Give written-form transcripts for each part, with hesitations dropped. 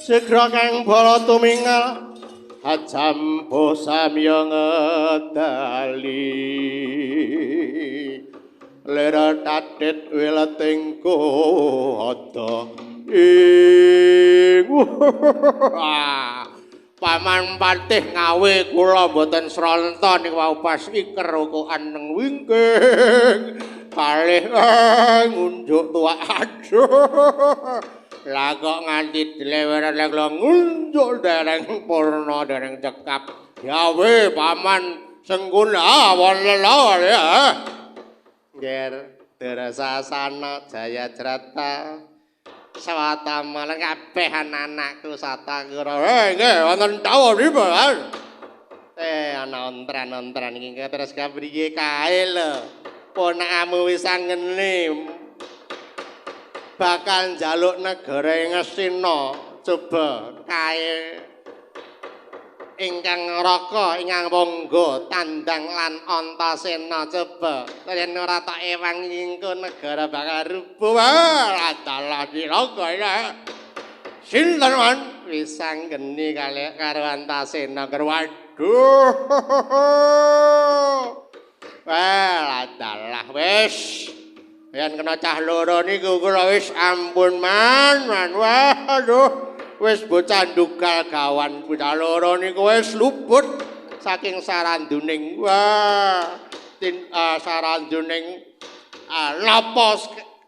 Segra kang bala tumingal ajambo samya ngedali lera tatit wileting koda ing Paman Patih ngawe kula mboten sronta ning wau pas iker rokokan wingking kalih ngunjuk tuwak aduh lah kok nganti dileweran lek ngunjuk dereng purna dereng cekap yawe paman sengguna walelor ya nger derasasana jaya jrata sawata malang kabeh anakku satangura nggih wonten dawuh pripun ana ontran-ontran iki terus kapriye kae lho ponakamu wis angene bakal njaluk negara Ngastina coba kae ingkang raka ingkang monggo tandang lan Antasena coba yen ora tak ewang ingko negara bakal rubuh adalah diraka ya sinten man wis anggeni karo Antasena waduh adalah wis yen kena cah loro niku kula wis ampun man waduh wis bocah ndugal gawan bocah loro niku wis luput saking saranduning saranduning napa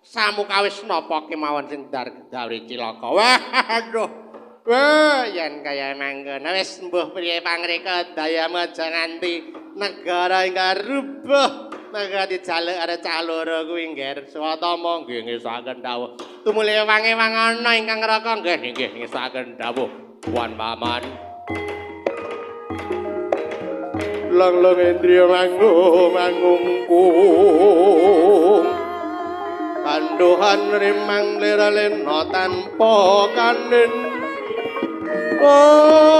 samukawis napa kemawon sing gawe cilaka waduh yen kaya mangkono wis mbuh priye pangreka dayamu aja nganti negara ingkang rubuh maka dijaluk arek cah loro kuwi ngger swatama nggih ngesaken dawuh tumuli ewang-ewang ana ingkang raka nggih ngesaken dawuh wan paman lang-lang indriya mangungkung kanduhan rimang liralena tanpa kanin Whoa!